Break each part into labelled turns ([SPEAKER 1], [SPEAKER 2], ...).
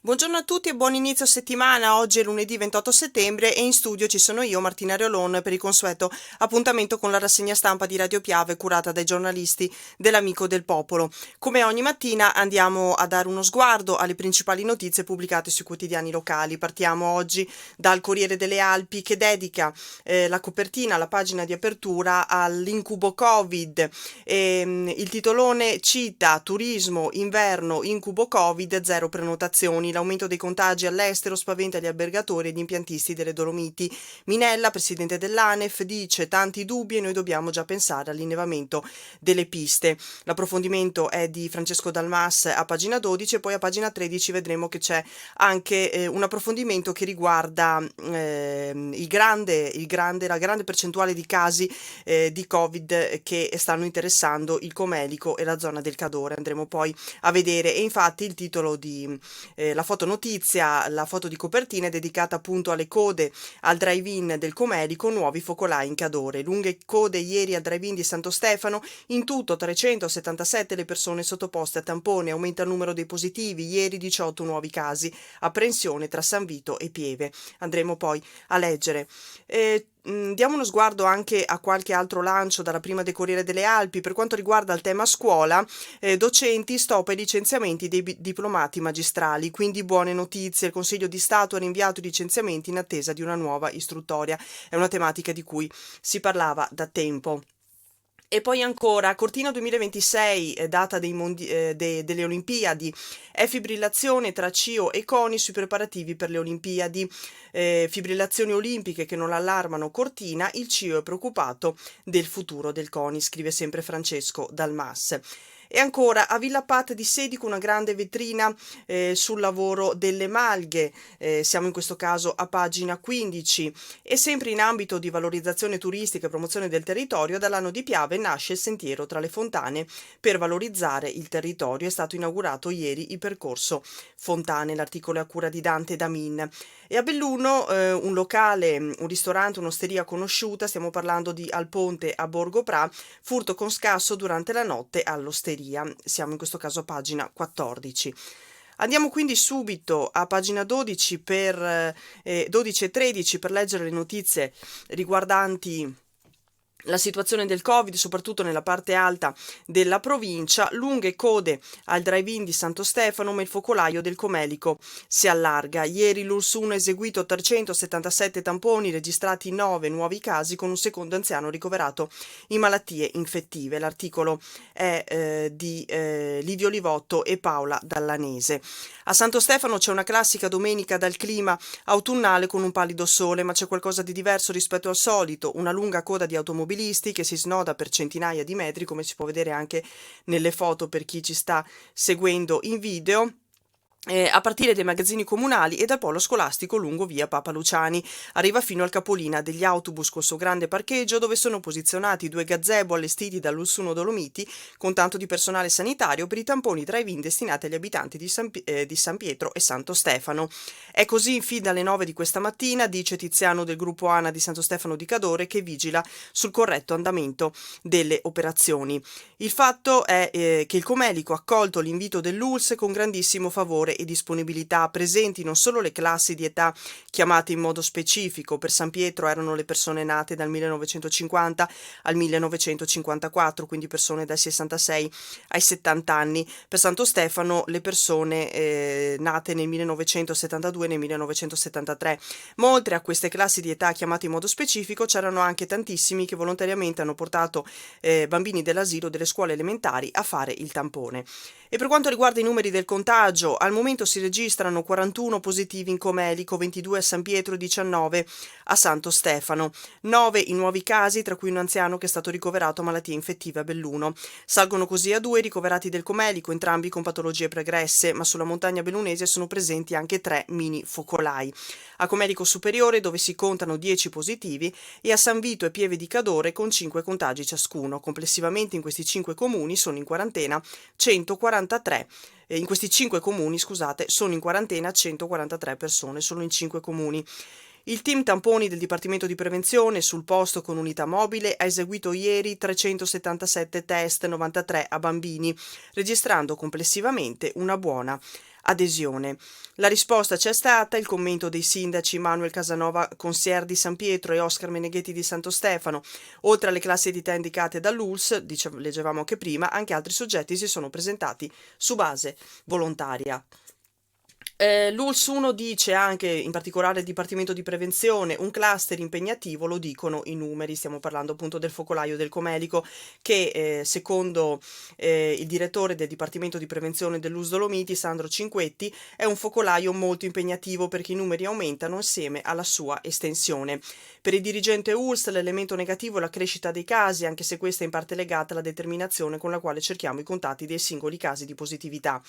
[SPEAKER 1] Buongiorno a tutti e buon inizio settimana. Oggi è lunedì 28 settembre e in studio ci sono io, Martina Reolon, per il consueto appuntamento con la rassegna stampa di Radio Piave curata dai giornalisti dell'Amico del Popolo. Come ogni mattina andiamo a dare uno sguardo alle principali notizie pubblicate sui quotidiani locali. Partiamo oggi dal Corriere delle Alpi che dedica la copertina, la pagina di apertura all'incubo Covid. Il titolone cita turismo, inverno, incubo Covid, zero prenotazioni. L'aumento dei contagi all'estero spaventa gli albergatori e gli impiantisti delle Dolomiti. Minella, presidente dell'ANEF, dice tanti dubbi e noi dobbiamo già pensare all'innevamento delle piste. L'approfondimento è di Francesco Dalmas a pagina 12 e poi a pagina 13 vedremo che c'è anche un approfondimento che riguarda la grande percentuale di casi di Covid che stanno interessando il Comelico e la zona del Cadore. Andremo poi a vedere e infatti il titolo di la fotonotizia, la foto di copertina è dedicata appunto alle code al drive-in del Comelico, nuovi focolai in Cadore. Lunghe code ieri al drive-in di Santo Stefano, in tutto 377 le persone sottoposte a tampone, aumenta il numero dei positivi, ieri 18 nuovi casi, apprensione tra San Vito e Pieve. Andremo poi a leggere. Diamo uno sguardo anche a qualche altro lancio dalla prima del Corriere delle Alpi. Per quanto riguarda il tema scuola, docenti, stop ai licenziamenti dei diplomati magistrali, quindi buone notizie. Il Consiglio di Stato ha rinviato i licenziamenti in attesa di una nuova istruttoria. È una tematica di cui si parlava da tempo. E poi ancora, Cortina 2026, data delle Olimpiadi, è fibrillazione tra CIO e CONI sui preparativi per le Olimpiadi, fibrillazioni olimpiche che non allarmano Cortina, il CIO è preoccupato del futuro del CONI, scrive sempre Francesco Dalmas. E ancora a Villa Pat di Sedico una grande vetrina sul lavoro delle malghe, siamo in questo caso a pagina 15 e sempre in ambito di valorizzazione turistica e promozione del territorio dall'anno di Piave nasce il sentiero tra le fontane per valorizzare il territorio. È stato inaugurato ieri il percorso Fontane, l'articolo è a cura di Dante Damin. E a Belluno un locale, un ristorante, un'osteria conosciuta, stiamo parlando di Al Ponte a Borgo Pra, furto con scasso durante la notte all'osteria. Siamo in questo caso a pagina 14. Andiamo quindi subito a pagina 12 12 e 13 per leggere le notizie riguardanti la situazione del Covid, soprattutto nella parte alta della provincia, lunghe code al drive-in di Santo Stefano, ma il focolaio del Comelico si allarga. Ieri l'ULSS 1 ha eseguito 377 tamponi, registrati 9 nuovi casi con un secondo anziano ricoverato in malattie infettive. L'articolo è di Livio Livotto e Paola Dallanese. A Santo Stefano c'è una classica domenica dal clima autunnale con un pallido sole, ma c'è qualcosa di diverso rispetto al solito, una lunga coda di automobilisti che si snoda per centinaia di metri, come si può vedere anche nelle foto per chi ci sta seguendo in video. A partire dai magazzini comunali e dal polo scolastico lungo via Papa Luciani. Arriva fino al capolina degli autobus col suo grande parcheggio dove sono posizionati 2 gazebo allestiti dall'ULSS 1 Dolomiti con tanto di personale sanitario per i tamponi drive-in destinati agli abitanti di San Pietro e Santo Stefano. È così fin dalle 9 di questa mattina, dice Tiziano del gruppo ANA di Santo Stefano di Cadore, che vigila sul corretto andamento delle operazioni. Il fatto è che il Comelico ha accolto l'invito dell'ULSS con grandissimo favore e disponibilità, presenti non solo le classi di età chiamate in modo specifico. Per San Pietro erano le persone nate dal 1950 al 1954, quindi persone dai 66 ai 70 anni. Per Santo Stefano le persone nate nel 1972 e nel 1973. Ma oltre a queste classi di età chiamate in modo specifico c'erano anche tantissimi che volontariamente hanno portato bambini dell'asilo, delle scuole elementari a fare il tampone. E per quanto riguarda i numeri del contagio, al momento si registrano 41 positivi in Comelico, 22 a San Pietro e 19 a Santo Stefano. 9 i nuovi casi, tra cui un anziano che è stato ricoverato a malattie infettive a Belluno. Salgono così a 2 i ricoverati del Comelico, entrambi con patologie pregresse, ma sulla montagna bellunese sono presenti anche 3 mini focolai. A Comelico Superiore, dove si contano 10 positivi, e a San Vito e Pieve di Cadore con 5 contagi ciascuno. Complessivamente in questi 5 comuni sono in quarantena 143. In questi 5 comuni, scusate, sono in quarantena 143 persone, solo in 5 comuni. Il team tamponi del Dipartimento di Prevenzione sul posto con unità mobile ha eseguito ieri 377 test, 93 a bambini, registrando complessivamente una buona adesione. La risposta c'è stata, il commento dei sindaci Manuel Casanova Consier di San Pietro e Oscar Meneghetti di Santo Stefano. Oltre alle classi di età indicate dall'ULS, leggevamo anche prima, anche altri soggetti si sono presentati su base volontaria. L'ULS 1 dice anche, in particolare il Dipartimento di Prevenzione, un cluster impegnativo, lo dicono i numeri, stiamo parlando appunto del focolaio del Comelico, che secondo il direttore del Dipartimento di Prevenzione dell'ULS Dolomiti, Sandro Cinquetti, è un focolaio molto impegnativo perché i numeri aumentano insieme alla sua estensione. Per il dirigente ULS l'elemento negativo è la crescita dei casi, anche se questa è in parte legata alla determinazione con la quale cerchiamo i contatti dei singoli casi di positività.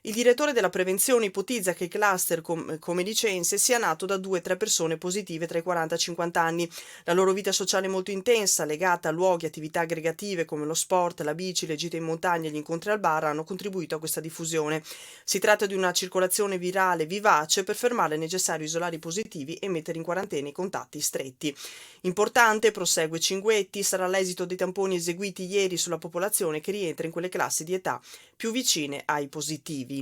[SPEAKER 1] Il direttore della prevenzione ipotizza che il cluster comelicense sia nato da 2-3 persone positive tra i 40 e i 50 anni. La loro vita sociale è molto intensa, legata a luoghi e attività aggregative come lo sport, la bici, le gite in montagna e gli incontri al bar hanno contribuito a questa diffusione. Si tratta di una circolazione virale vivace. Per fermarla è necessario isolare i positivi e mettere in quarantena i contatti stretti. Importante, prosegue Cinguetti, sarà l'esito dei tamponi eseguiti ieri sulla popolazione che rientra in quelle classi di età più vicine ai positivi.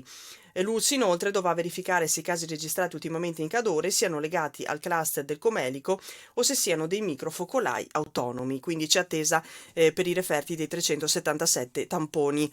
[SPEAKER 1] L'ULS inoltre dovrà verificare se i casi registrati ultimamente in Cadore siano legati al cluster del Comelico o se siano dei microfocolai autonomi, quindi c'è attesa per i referti dei 377 tamponi.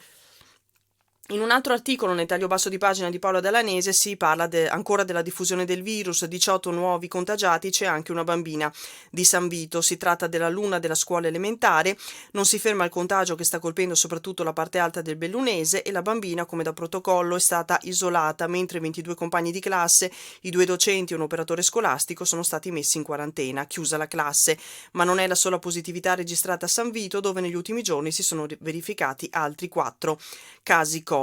[SPEAKER 1] In un altro articolo nel taglio basso di pagina di Paola Dalanese si parla ancora della diffusione del virus, 18 nuovi contagiati, c'è anche una bambina di San Vito, si tratta dell'alunna della scuola elementare, non si ferma il contagio che sta colpendo soprattutto la parte alta del Bellunese e la bambina, come da protocollo, è stata isolata, mentre 22 compagni di classe, i 2 docenti e un operatore scolastico sono stati messi in quarantena, chiusa la classe, ma non è la sola positività registrata a San Vito, dove negli ultimi giorni si sono verificati altri 4 casi Covid.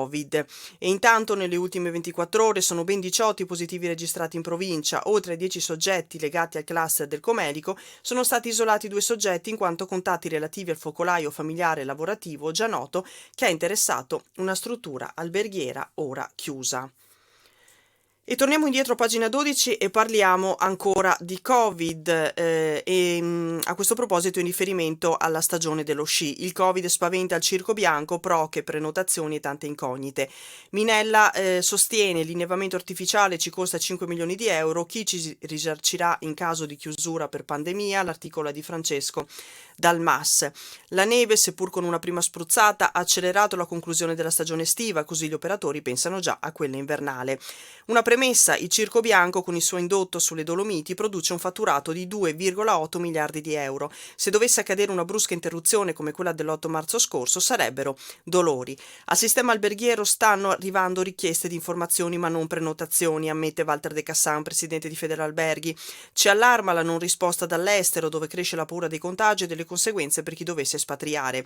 [SPEAKER 1] E intanto nelle ultime 24 ore sono ben 18 i positivi registrati in provincia, oltre ai 10 soggetti legati al cluster del Comelico sono stati isolati 2 soggetti in quanto contatti relativi al focolaio familiare e lavorativo già noto che ha interessato una struttura alberghiera ora chiusa. E torniamo indietro a pagina 12 e parliamo ancora di Covid a questo proposito in riferimento alla stagione dello sci. Il Covid spaventa il circo bianco, proche, prenotazioni e tante incognite. Minella sostiene l'innevamento artificiale ci costa 5 milioni di euro, chi ci risarcirà in caso di chiusura per pandemia, l'articolo è di Francesco dal MAS. La neve, seppur con una prima spruzzata, ha accelerato la conclusione della stagione estiva, così gli operatori pensano già a quella invernale. Una premessa, il Circo Bianco con il suo indotto sulle Dolomiti produce un fatturato di 2,8 miliardi di euro. Se dovesse accadere una brusca interruzione come quella dell'8 marzo scorso sarebbero dolori. Al sistema alberghiero stanno arrivando richieste di informazioni ma non prenotazioni, ammette Walter De Cassan, presidente di Federalberghi. Ci allarma la non risposta dall'estero, dove cresce la paura dei contagi e delle conseguenze per chi dovesse espatriare.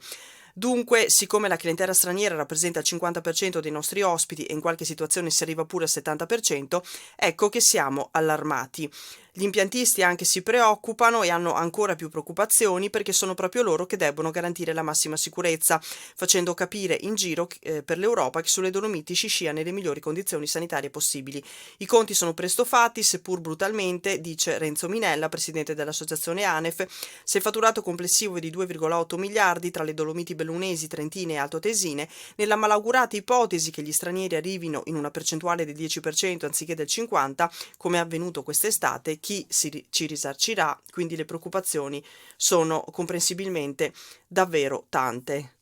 [SPEAKER 1] Dunque, siccome la clientela straniera rappresenta il 50% dei nostri ospiti e in qualche situazione si arriva pure al 70%, ecco che siamo allarmati. Gli impiantisti anche si preoccupano e hanno ancora più preoccupazioni perché sono proprio loro che debbono garantire la massima sicurezza, facendo capire in giro per l'Europa che sulle Dolomiti si scia nelle migliori condizioni sanitarie possibili. I conti sono presto fatti, seppur brutalmente, dice Renzo Minella, presidente dell'associazione ANEF. Se il fatturato complessivo è di 2,8 miliardi tra le Dolomiti bellunesi, trentine e altoatesine, nella malaugurata ipotesi che gli stranieri arrivino in una percentuale del 10% anziché del 50%, come è avvenuto quest'estate, chi ci risarcirà, quindi le preoccupazioni sono comprensibilmente davvero tante.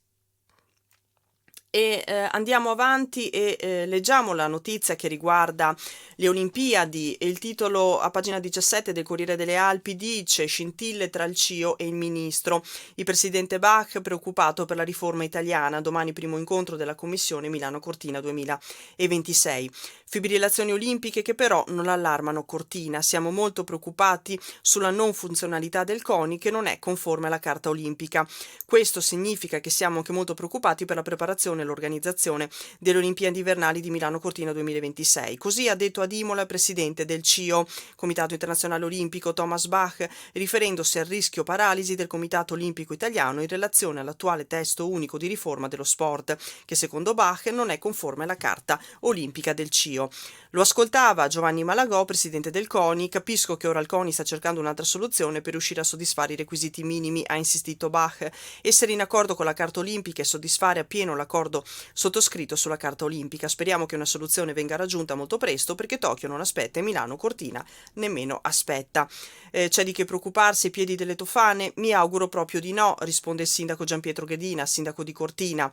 [SPEAKER 1] E andiamo avanti e leggiamo la notizia che riguarda le Olimpiadi e il titolo a pagina 17 del Corriere delle Alpi dice scintille tra il CIO e il ministro. Il presidente Bach preoccupato per la riforma italiana, domani primo incontro della commissione Milano-Cortina 2026. Fibrillazioni olimpiche che però non allarmano Cortina. Siamo molto preoccupati sulla non funzionalità del CONI che non è conforme alla Carta Olimpica. Questo significa che siamo anche molto preoccupati per la preparazione progettazione e l'organizzazione delle Olimpiadi invernali di Milano Cortina 2026. Così ha detto ad Imola il presidente del CIO, Comitato Internazionale Olimpico, Thomas Bach, riferendosi al rischio paralisi del Comitato Olimpico Italiano in relazione all'attuale testo unico di riforma dello sport, che secondo Bach non è conforme alla Carta Olimpica del CIO. Lo ascoltava Giovanni Malagò, presidente del CONI. Capisco che ora il CONI sta cercando un'altra soluzione per riuscire a soddisfare i requisiti minimi, ha insistito Bach. Essere in accordo con la Carta Olimpica e soddisfare appieno l'accordo sottoscritto sulla Carta Olimpica. Speriamo che una soluzione venga raggiunta molto presto, perché Tokyo non aspetta e Milano Cortina nemmeno aspetta. C'è di che preoccuparsi ai piedi delle tofane? Mi auguro proprio di no, risponde il sindaco Gianpietro Ghedina, sindaco di Cortina.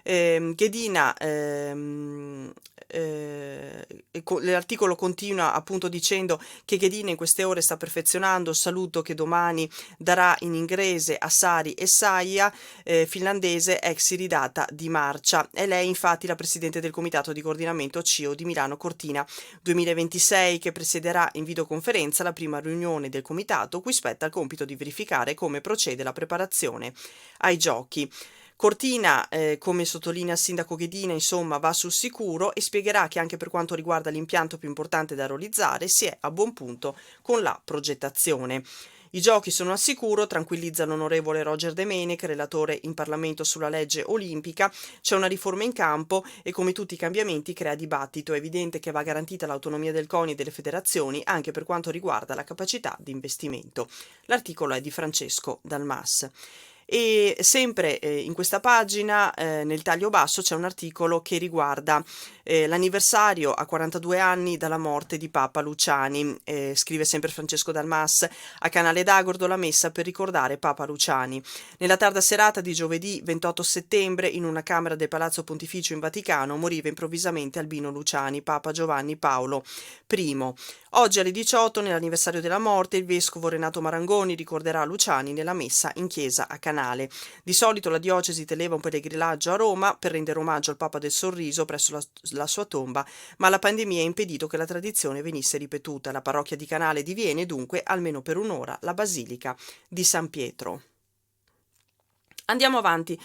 [SPEAKER 1] Ghedina, l'articolo continua appunto dicendo che Ghedina in queste ore sta perfezionando il saluto che domani darà in inglese a Sari Essayah, finlandese ex iridata di marcia. È lei infatti la presidente del comitato di coordinamento CIO di Milano Cortina 2026, che presiederà in videoconferenza la prima riunione del comitato, cui spetta il compito di verificare come procede la preparazione ai giochi. Cortina, come sottolinea il sindaco Ghedina, insomma, va sul sicuro e spiegherà che anche per quanto riguarda l'impianto più importante da realizzare si è a buon punto con la progettazione. I giochi sono al sicuro, tranquillizza l'onorevole Roger De Menec, relatore in Parlamento sulla legge olimpica. C'è una riforma in campo e come tutti i cambiamenti crea dibattito. È evidente che va garantita l'autonomia del CONI e delle federazioni anche per quanto riguarda la capacità di investimento. L'articolo è di Francesco Dalmas. E sempre in questa pagina, nel taglio basso, c'è un articolo che riguarda l'anniversario a 42 anni dalla morte di Papa Luciani. Scrive sempre Francesco Dalmas: a Canale d'Agordo la messa per ricordare Papa Luciani. Nella tarda serata di giovedì 28 settembre, in una camera del Palazzo Pontificio in Vaticano, moriva improvvisamente Albino Luciani, Papa Giovanni Paolo I. Oggi alle 18, nell'anniversario della morte, il vescovo Renato Marangoni ricorderà Luciani nella messa in chiesa a Canale. Di solito la diocesi teneva un pellegrinaggio a Roma per rendere omaggio al Papa del Sorriso presso la sua tomba, ma la pandemia ha impedito che la tradizione venisse ripetuta. La parrocchia di Canale diviene dunque, almeno per un'ora, la Basilica di San Pietro. Andiamo avanti.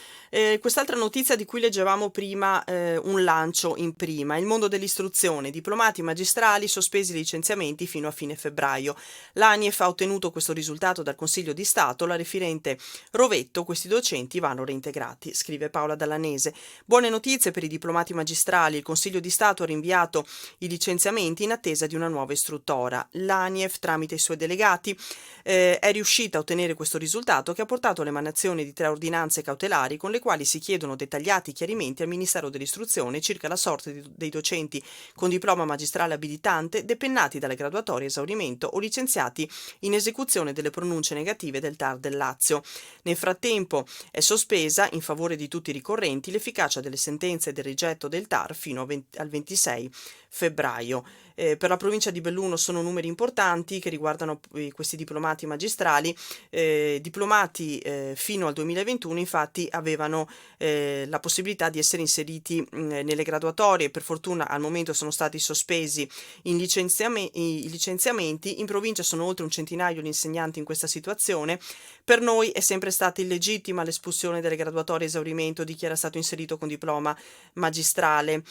[SPEAKER 1] Quest'altra notizia di cui leggevamo prima un lancio in prima: il mondo dell'istruzione, diplomati magistrali sospesi i licenziamenti fino a fine febbraio. L'ANIEF ha ottenuto questo risultato dal Consiglio di Stato, la referente Rovetto: questi docenti vanno reintegrati, scrive Paola Dallanese. Buone notizie per i diplomati magistrali: il Consiglio di Stato ha rinviato i licenziamenti in attesa di una nuova istruttoria. L'ANIEF, tramite i suoi delegati, è riuscita a ottenere questo risultato, che ha portato all'emanazione di 3 ordinanze cautelari con le quali si chiedono dettagliati chiarimenti al Ministero dell'Istruzione circa la sorte dei docenti con diploma magistrale abilitante depennati dalle graduatorie a esaurimento o licenziati in esecuzione delle pronunce negative del TAR del Lazio. Nel frattempo è sospesa, in favore di tutti i ricorrenti, l'efficacia delle sentenze del rigetto del TAR fino al 26 febbraio. Per la provincia di Belluno sono numeri importanti che riguardano questi diplomati magistrali. Diplomati fino al 2021 infatti avevano la possibilità di essere inseriti nelle graduatorie. Per fortuna al momento sono stati sospesi i licenziamenti. In provincia sono oltre un centinaio gli insegnanti in questa situazione. Per noi è sempre stata illegittima l'espulsione delle graduatorie a esaurimento di chi era stato inserito con diploma magistrale,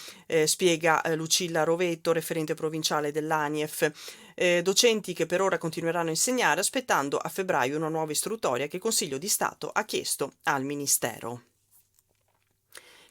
[SPEAKER 1] spiega Lucilla Rovetto, referente provinciale dell'ANIEF. Docenti che per ora continueranno a insegnare aspettando a febbraio una nuova istruttoria che il Consiglio di Stato ha chiesto al Ministero.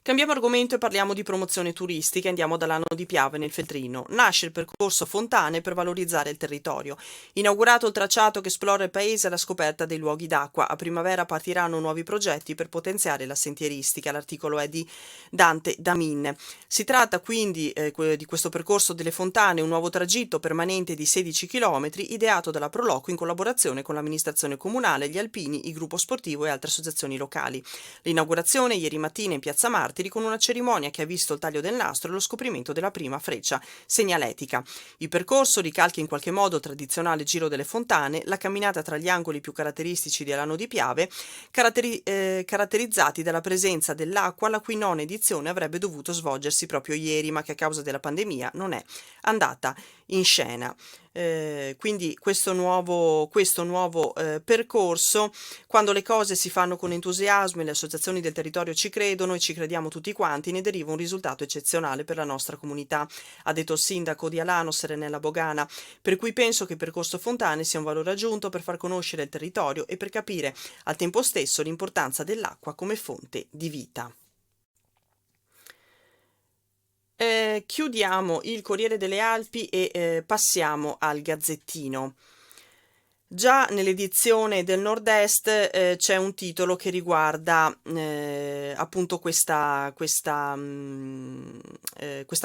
[SPEAKER 1] Cambiamo argomento e parliamo di promozione turistica. Andiamo dall'Anno di Piave nel Feltrino. Nasce il percorso Fontane per valorizzare il territorio. Inaugurato il tracciato che esplora il paese alla scoperta dei luoghi d'acqua. A primavera partiranno nuovi progetti per potenziare la sentieristica. L'articolo è di Dante Damin. Si tratta quindi di questo percorso delle fontane, un nuovo tragitto permanente di 16 km ideato dalla Proloco in collaborazione con l'amministrazione comunale, gli alpini, il gruppo sportivo e altre associazioni locali. L'inaugurazione ieri mattina in Piazza Martiri, con una cerimonia che ha visto il taglio del nastro e lo scoprimento della prima freccia segnaletica. Il percorso ricalca in qualche modo il tradizionale Giro delle Fontane, la camminata tra gli angoli più caratteristici dell'Anno di Piave, caratterizzati dalla presenza dell'acqua, la cui nona edizione avrebbe dovuto svolgersi proprio ieri, ma che a causa della pandemia non è andata in scena. Quindi questo nuovo percorso, quando le cose si fanno con entusiasmo e le associazioni del territorio ci credono e ci crediamo tutti quanti, ne deriva un risultato eccezionale per la nostra comunità, ha detto il sindaco di Alano, Serenella Bogana, per cui penso che il percorso Fontane sia un valore aggiunto per far conoscere il territorio e per capire al tempo stesso l'importanza dell'acqua come fonte di vita. Chiudiamo il Corriere delle Alpi e passiamo al Gazzettino. Già nell'edizione del Nord-Est c'è un titolo che riguarda appunto questa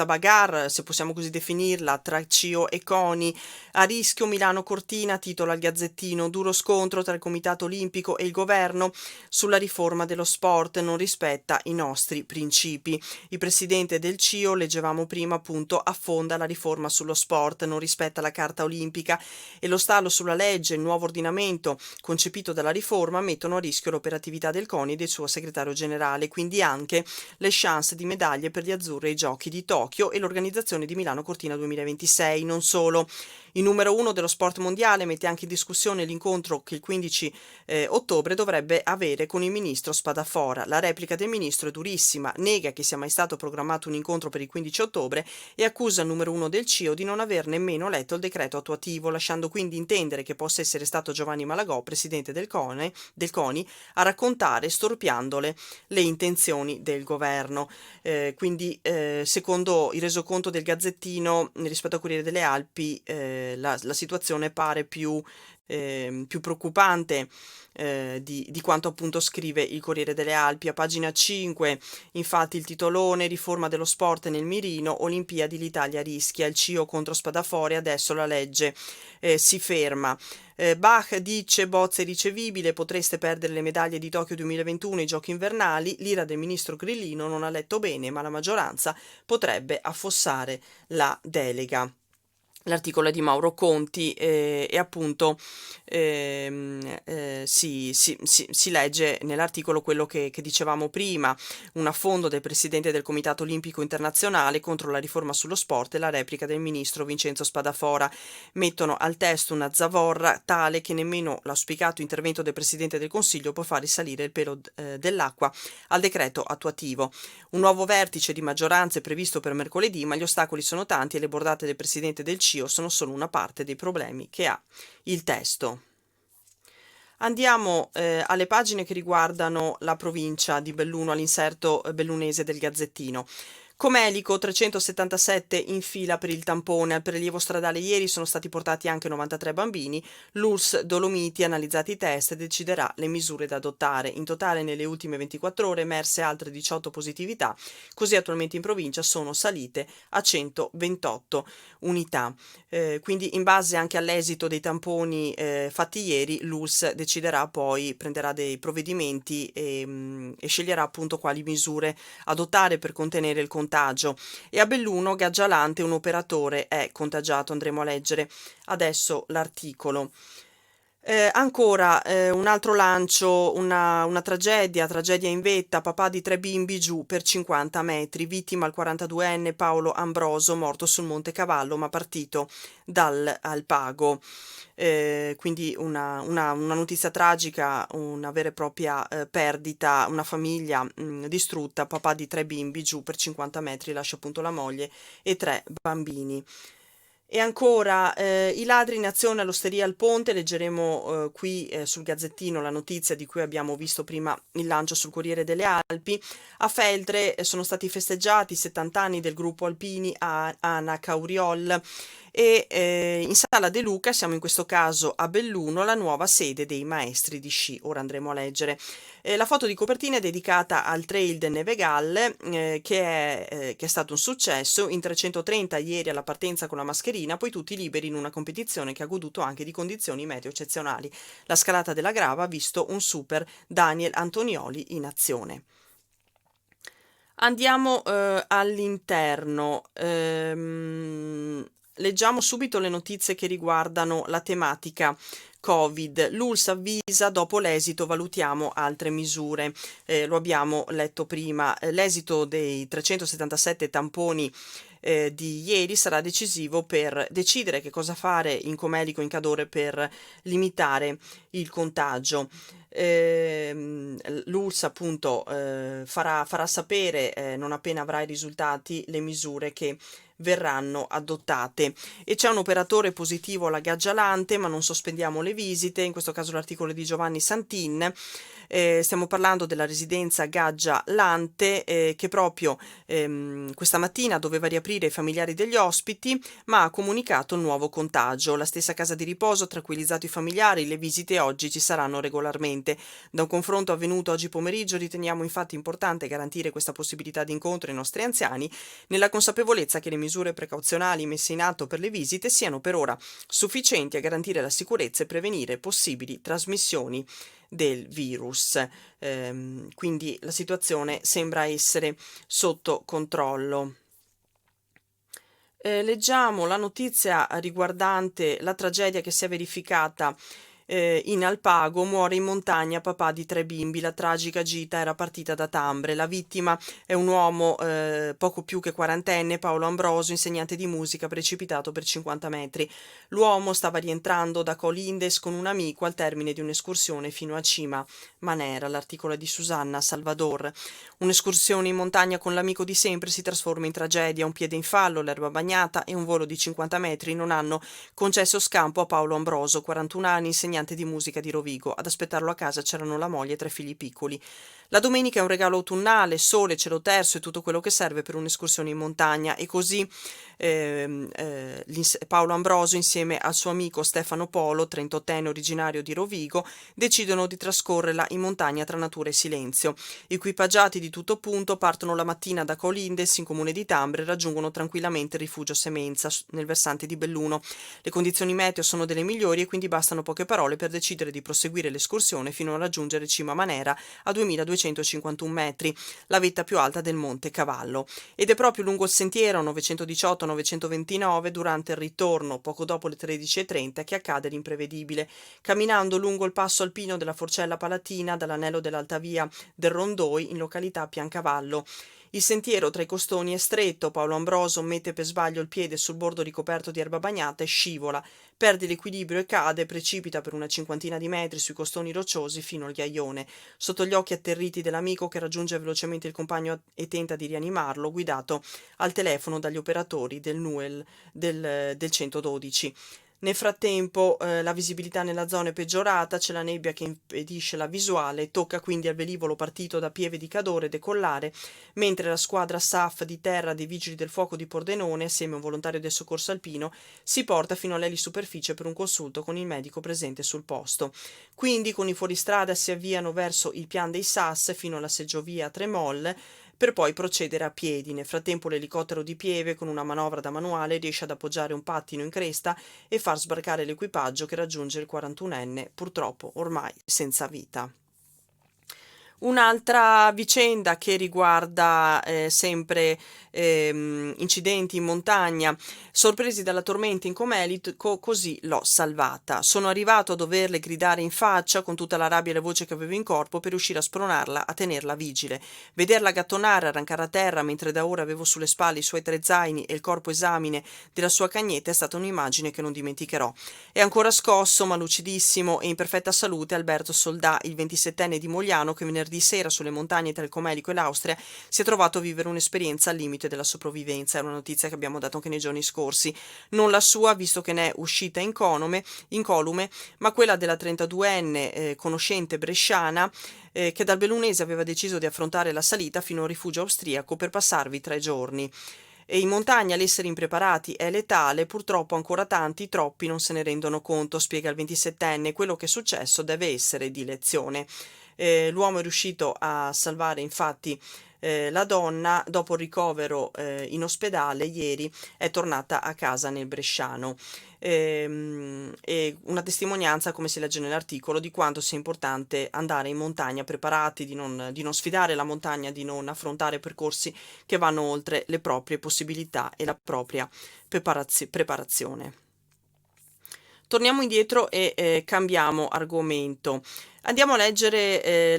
[SPEAKER 1] bagarre, se possiamo così definirla, tra CIO e CONI. A rischio Milano-Cortina, titola il Gazzettino, duro scontro tra il Comitato Olimpico e il governo sulla riforma dello sport, non rispetta i nostri principi. Il presidente del CIO, leggevamo prima appunto, affonda la riforma sullo sport, non rispetta la Carta Olimpica e lo stallo sulla legge, il nuovo ordinamento concepito dalla riforma mettono a rischio l'operatività del CONI e del suo segretario generale, quindi anche le chance di medaglie per gli azzurri ai Giochi di Tokyo e l'organizzazione di Milano Cortina 2026. Non solo, il numero uno dello sport mondiale mette anche in discussione l'incontro che il 15 ottobre dovrebbe avere con il ministro Spadafora. La replica del ministro è durissima, nega che sia mai stato programmato un incontro per il 15 ottobre e accusa il numero uno del CIO di non aver nemmeno letto il decreto attuativo, lasciando quindi intendere che possa essere stato Giovanni Malagò, presidente del CONI, a raccontare, storpiandole, le intenzioni del governo. Quindi, secondo il resoconto del Gazzettino, rispetto al Corriere delle Alpi, la situazione pare più preoccupante di quanto appunto scrive il Corriere delle Alpi. A pagina 5, infatti, il titolone: riforma dello sport nel mirino, Olimpiadi l'Italia rischia, il CIO contro Spadafori, adesso la legge si ferma. Bach dice: bozza irricevibile, potreste perdere le medaglie di Tokyo 2021 e i giochi invernali. L'ira del ministro Grillino non ha letto bene, ma la maggioranza potrebbe affossare la delega. L'articolo è di Mauro Conti e appunto si legge nell'articolo quello che dicevamo prima: un affondo del presidente del Comitato Olimpico Internazionale contro la riforma sullo sport e la replica del ministro Vincenzo Spadafora. Mettono al testo una zavorra tale che nemmeno l'auspicato intervento del presidente del Consiglio può far risalire il pelo dell'acqua al decreto attuativo. Un nuovo vertice di maggioranza è previsto per mercoledì, ma gli ostacoli sono tanti e le bordate del presidente del CIO sono solo una parte dei problemi che ha il testo. Andiamo alle pagine che riguardano la provincia di Belluno, all'inserto bellunese del Gazzettino. Comelico, 377 in fila per il tampone. Al prelievo stradale ieri sono stati portati anche 93 bambini. L'ULSS Dolomiti, analizzati i test, deciderà le misure da adottare. In totale nelle ultime 24 ore emerse altre 18 positività, così attualmente in provincia sono salite a 128 unità. Quindi in base anche all'esito dei tamponi fatti ieri, l'ULSS deciderà poi, prenderà dei provvedimenti e sceglierà appunto quali misure adottare per contenere il contagio. E a Belluno, Gaggialante, un operatore è contagiato. Andremo a leggere adesso l'articolo. Ancora un altro lancio, una tragedia in vetta: papà di 3 bimbi giù per 50 metri, vittima il 42enne Paolo Ambroso, morto sul Monte Cavallo ma partito dal Alpago. Quindi una notizia tragica, una vera e propria perdita, una famiglia distrutta. Papà di 3 bimbi giù per 50 metri, lascia appunto la moglie e 3 bambini. E ancora i ladri in azione all'Osteria al Ponte. Leggeremo qui sul Gazzettino la notizia di cui abbiamo visto prima il lancio sul Corriere delle Alpi. A Feltre sono stati festeggiati i 70 anni del gruppo Alpini a Ana Cauriol. E in Sala De Luca, siamo in questo caso a Belluno, la nuova sede dei maestri di sci. Ora andremo a leggere. La foto di copertina è dedicata al Trail de Nevegal, che è stato un successo. In 330 ieri alla partenza con la mascherina, poi tutti liberi in una competizione che ha goduto anche di condizioni meteo eccezionali. La scalata della Grava ha visto un super Daniel Antonioli in azione. Andiamo all'interno. Leggiamo subito le notizie che riguardano la tematica Covid. L'ULSS avvisa: dopo l'esito valutiamo altre misure. Lo abbiamo letto prima. L'esito dei 377 tamponi di ieri sarà decisivo per decidere che cosa fare in Comelico e in Cadore per limitare il contagio. L'ULSS appunto farà sapere non appena avrà i risultati le misure che verranno adottate. E c'è un operatore positivo alla Gaggialante, ma non sospendiamo le visite, in questo caso l'articolo è di Giovanni Santin. Stiamo parlando della residenza Gaggialante che proprio questa mattina doveva riaprire ai familiari degli ospiti, ma ha comunicato un nuovo contagio. La stessa casa di riposo ha tranquillizzato i familiari, le visite oggi ci saranno regolarmente. Da un confronto avvenuto oggi pomeriggio riteniamo infatti importante garantire questa possibilità di incontro ai nostri anziani, nella consapevolezza che le misure precauzionali messe in atto per le visite siano per ora sufficienti a garantire la sicurezza e prevenire possibili trasmissioni del virus. Quindi la situazione sembra essere sotto controllo. Leggiamo la notizia riguardante la tragedia che si è verificata in Alpago. Muore in montagna papà di 3 bimbi. La tragica gita era partita da Tambre. La vittima è un uomo poco più che quarantenne, Paolo Ambroso, insegnante di musica, precipitato per 50 metri. L'uomo stava rientrando da Colindes con un amico al termine di un'escursione fino a Cima Manera. L'articolo è di Susanna Salvador. Un'escursione in montagna con l'amico di sempre si trasforma in tragedia. Un piede in fallo, l'erba bagnata e un volo di 50 metri non hanno concesso scampo a Paolo Ambroso, 41 anni, insegnante di musica di Rovigo. Ad aspettarlo a casa c'erano la moglie e 3 figli piccoli. La domenica è un regalo autunnale, sole, cielo terso e tutto quello che serve per un'escursione in montagna. E così Paolo Ambroso, insieme al suo amico Stefano Polo, 38enne originario di Rovigo, decidono di trascorrerla in montagna tra natura e silenzio. Equipaggiati di tutto punto, partono la mattina da Colindes, in comune di Tambre, e raggiungono tranquillamente il rifugio Semenza, nel versante di Belluno. Le condizioni meteo sono delle migliori e quindi bastano poche parole per decidere di proseguire l'escursione fino a raggiungere Cima Manera a 2251 metri, la vetta più alta del Monte Cavallo. Ed è proprio lungo il sentiero 918-929, durante il ritorno, poco dopo le 13:30, che accade l'imprevedibile. Camminando lungo il passo alpino della Forcella Palatina, dall'anello dell'Alta Via del Rondoi, in località Piancavallo. Il sentiero tra i costoni è stretto, Paolo Ambroso mette per sbaglio il piede sul bordo ricoperto di erba bagnata e scivola, perde l'equilibrio e cade, precipita per una cinquantina di metri sui costoni rocciosi fino al ghiaione, sotto gli occhi atterriti dell'amico che raggiunge velocemente il compagno e tenta di rianimarlo, guidato al telefono dagli operatori del NUEL del 112. Nel frattempo la visibilità nella zona è peggiorata, c'è la nebbia che impedisce la visuale, tocca quindi al velivolo partito da Pieve di Cadore decollare, mentre la squadra SAF di terra dei Vigili del Fuoco di Pordenone, assieme a un volontario del soccorso alpino, si porta fino all'elisuperficie per un consulto con il medico presente sul posto. Quindi con i fuoristrada si avviano verso il Pian dei Sas fino alla seggiovia Tremol, per poi procedere a piedi. Nel frattempo l'elicottero di Pieve, con una manovra da manuale, riesce ad appoggiare un pattino in cresta e far sbarcare l'equipaggio, che raggiunge il 41enne, purtroppo ormai senza vita. Un'altra vicenda che riguarda sempre incidenti in montagna. Sorpresi dalla tormenta in Comelico, così l'ho salvata. Sono arrivato a doverle gridare in faccia con tutta la rabbia e la voce che avevo in corpo per riuscire a spronarla, a tenerla vigile. Vederla gattonare, arrancare a terra mentre da ora avevo sulle spalle i suoi 3 zaini e il corpo esamine della sua cagnetta è stata un'immagine che non dimenticherò. È ancora scosso ma lucidissimo e in perfetta salute Alberto Soldà, il 27enne di Mogliano, che venerdì sera sulle montagne tra il Comelico e l'Austria si è trovato a vivere un'esperienza al limite della sopravvivenza. È una notizia che abbiamo dato anche nei giorni scorsi, non la sua visto che ne è uscita incolume, ma quella della 32enne conoscente bresciana che dal bellunese aveva deciso di affrontare la salita fino a un rifugio austriaco per passarvi 3 giorni. E in montagna l'essere impreparati è letale, purtroppo ancora tanti, troppi non se ne rendono conto, spiega il 27enne. Quello che è successo deve essere di lezione. L'uomo è riuscito a salvare infatti la donna. Dopo il ricovero in ospedale ieri è tornata a casa nel bresciano. E una testimonianza, come si legge nell'articolo, di quanto sia importante andare in montagna preparati, di non sfidare la montagna, di non affrontare percorsi che vanno oltre le proprie possibilità e la propria preparazione. Torniamo indietro e cambiamo argomento. Andiamo a leggere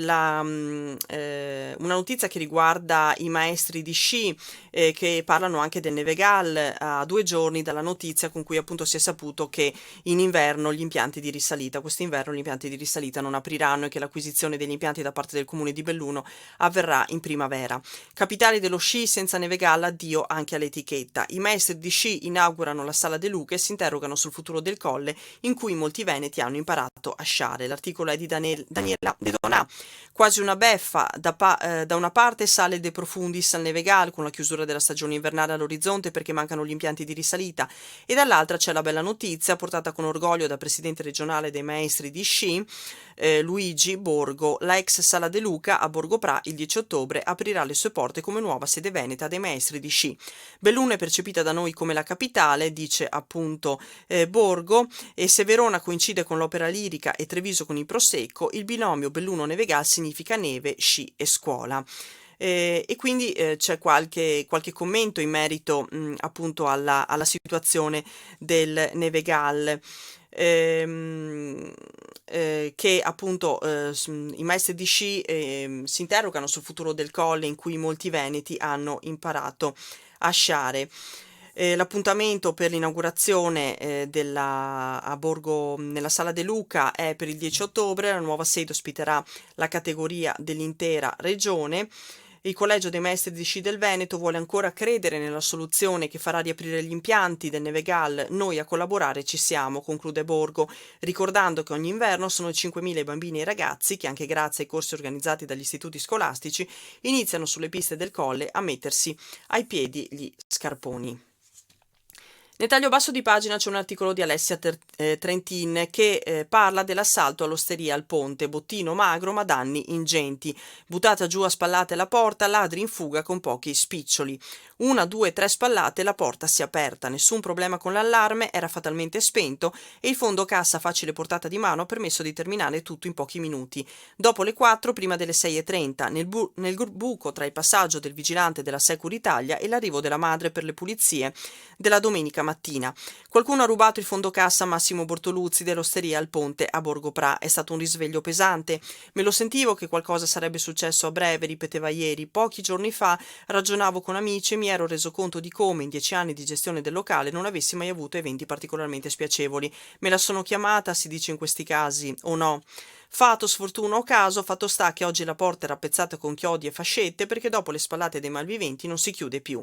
[SPEAKER 1] una notizia che riguarda i maestri di sci che parlano anche del Nevegal a 2 giorni dalla notizia con cui appunto si è saputo che in inverno quest'inverno gli impianti di risalita non apriranno e che l'acquisizione degli impianti da parte del comune di Belluno avverrà in primavera. Capitali dello sci senza Nevegal, addio anche all'etichetta. I maestri di sci inaugurano la Sala De Luca e si interrogano sul futuro del colle in cui molti veneti hanno imparato a sciare. L'articolo è di Daniela De Donà. Quasi una beffa, da una parte sale De Profundis al Nevegal con la chiusura della stagione invernale all'orizzonte perché mancano gli impianti di risalita e dall'altra c'è la bella notizia portata con orgoglio dal presidente regionale dei maestri di sci Luigi Borgo. La ex Sala De Luca a Borgo Pra il 10 ottobre aprirà le sue porte come nuova sede veneta dei maestri di sci. Belluno è percepita da noi come la capitale, dice appunto Borgo, e se Verona coincide con l'opera lirica e Treviso con il Prosecco, il binomio Belluno-Nevegal significa neve, sci e scuola. E quindi c'è qualche commento in merito appunto alla situazione del Nevegal. Che appunto i maestri di sci si interrogano sul futuro del colle in cui molti veneti hanno imparato a sciare. L'appuntamento per l'inaugurazione a Borgo nella Sala De Luca è per il 10 ottobre, la nuova sede ospiterà la categoria dell'intera regione. Il Collegio dei Maestri di Sci del Veneto vuole ancora credere nella soluzione che farà riaprire gli impianti del Nevegal. Noi a collaborare ci siamo, conclude Borgo, ricordando che ogni inverno sono 5.000 i bambini e i ragazzi che, anche grazie ai corsi organizzati dagli istituti scolastici, iniziano sulle piste del colle a mettersi ai piedi gli scarponi. Nel taglio basso di pagina c'è un articolo di Alessia Trentin che parla dell'assalto all'osteria al Ponte, bottino magro ma danni ingenti. Buttata giù a spallate la porta, ladri in fuga con pochi spiccioli. 1, 2, 3 spallate, la porta si è aperta, nessun problema con l'allarme, era fatalmente spento e il fondo cassa a facile portata di mano ha permesso di terminare tutto in pochi minuti. Dopo le 4, prima delle 6:30, nel buco tra il passaggio del vigilante della Securitalia e l'arrivo della madre per le pulizie della domenica mattina. Qualcuno ha rubato il fondo cassa a Massimo Bortoluzzi dell'osteria al Ponte a Borgo Pra. È stato un risveglio pesante. Me lo sentivo che qualcosa sarebbe successo a breve, ripeteva ieri. Pochi giorni fa ragionavo con amici e mi ero reso conto di come in 10 anni di gestione del locale non avessi mai avuto eventi particolarmente spiacevoli. Me la sono chiamata, si dice in questi casi, o no? Fato sfortuna o caso, fatto sta che oggi la porta è rappezzata con chiodi e fascette perché dopo le spallate dei malviventi non si chiude più.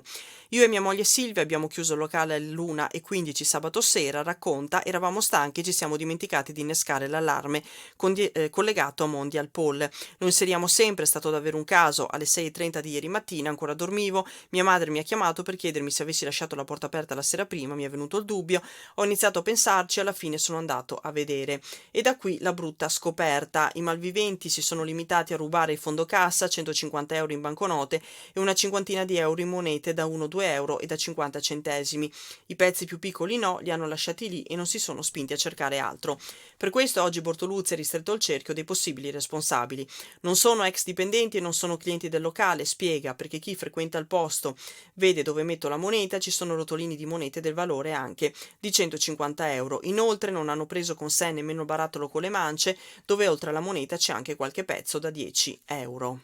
[SPEAKER 1] Io e mia moglie Silvia abbiamo chiuso il locale alle 1:15 sabato sera, racconta, eravamo stanchi e ci siamo dimenticati di innescare l'allarme collegato a Mondial Pole. Lo inseriamo sempre, è stato davvero un caso. Alle 6:30 di ieri mattina ancora dormivo, mia madre mi ha chiamato per chiedermi se avessi lasciato la porta aperta la sera prima, mi è venuto il dubbio, ho iniziato a pensarci e alla fine sono andato a vedere. E da qui la brutta scoperta. I malviventi si sono limitati a rubare il fondo cassa, 150 euro in banconote e una cinquantina di euro in monete da 1-2 euro e da 50 centesimi. I pezzi più piccoli no, li hanno lasciati lì e non si sono spinti a cercare altro. Per questo oggi Bortoluzzi ha ristretto il cerchio dei possibili responsabili. Non sono ex dipendenti e non sono clienti del locale, spiega, perché chi frequenta il posto vede dove metto la moneta, ci sono rotolini di monete del valore anche di 150 euro. Inoltre non hanno preso con sé nemmeno il barattolo con le mance, dove oltre alla moneta c'è anche qualche pezzo da 10 euro.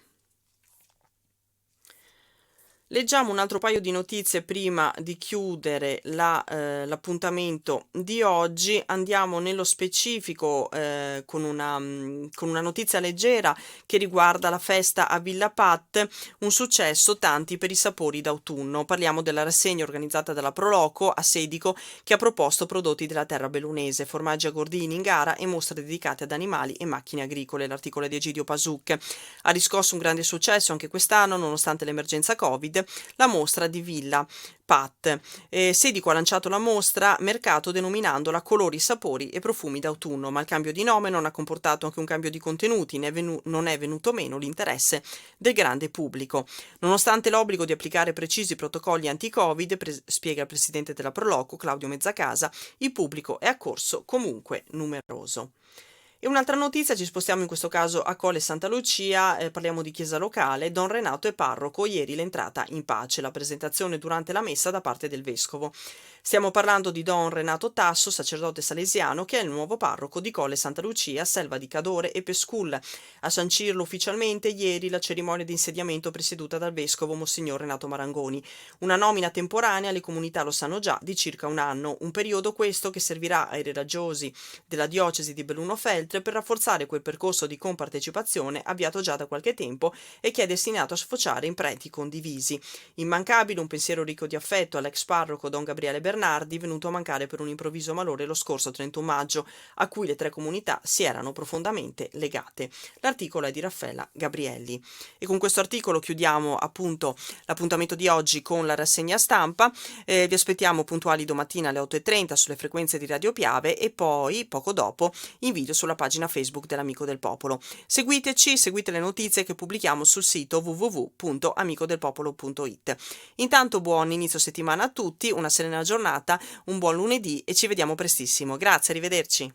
[SPEAKER 1] Leggiamo un altro paio di notizie prima di chiudere l'appuntamento di oggi. Andiamo nello specifico con una notizia leggera che riguarda la festa a Villa Pat, un successo, tanti per i sapori d'autunno. Parliamo della rassegna organizzata dalla Proloco a Sedico che ha proposto prodotti della terra bellunese, formaggi a gordini in gara e mostre dedicate ad animali e macchine agricole. L'articolo è di Egidio Pasuc. Ha riscosso un grande successo anche quest'anno nonostante l'emergenza Covid. La mostra di Villa Pat. Sedico ha lanciato la mostra mercato denominandola Colori, sapori e profumi d'autunno, ma il cambio di nome non ha comportato anche un cambio di contenuti, non è venuto meno l'interesse del grande pubblico. Nonostante l'obbligo di applicare precisi protocolli anti-Covid, spiega il presidente della Proloco, Claudio Mezzacasa, il pubblico è accorso comunque numeroso. E un'altra notizia, ci spostiamo in questo caso a Colle Santa Lucia, parliamo di chiesa locale, Don Renato è parroco, ieri l'entrata in pace, la presentazione durante la messa da parte del vescovo. Stiamo parlando di Don Renato Tasso, sacerdote salesiano, che è il nuovo parroco di Colle Santa Lucia, Selva di Cadore e Pescul. A sancirlo ufficialmente ieri la cerimonia di insediamento presieduta dal vescovo Monsignor Renato Marangoni. Una nomina temporanea, le comunità lo sanno già, di circa un anno, un periodo questo che servirà ai religiosi della diocesi di Belluno-Feltre per rafforzare quel percorso di compartecipazione avviato già da qualche tempo e che è destinato a sfociare in preti condivisi. Immancabile un pensiero ricco di affetto all'ex parroco Don Gabriele Bernardi, venuto a mancare per un improvviso malore lo scorso 31 maggio, a cui le tre comunità si erano profondamente legate. L'articolo è di Raffaella Gabrielli. E con questo articolo chiudiamo appunto l'appuntamento di oggi con la rassegna stampa. Vi aspettiamo puntuali domattina alle 8:30 sulle frequenze di Radio Piave e poi, poco dopo, in video sulla pagina Facebook dell'Amico del Popolo. Seguiteci, seguite le notizie che pubblichiamo sul sito www.amicodelpopolo.it. Intanto buon inizio settimana a tutti, una serena giornata, un buon lunedì e ci vediamo prestissimo. Grazie, arrivederci.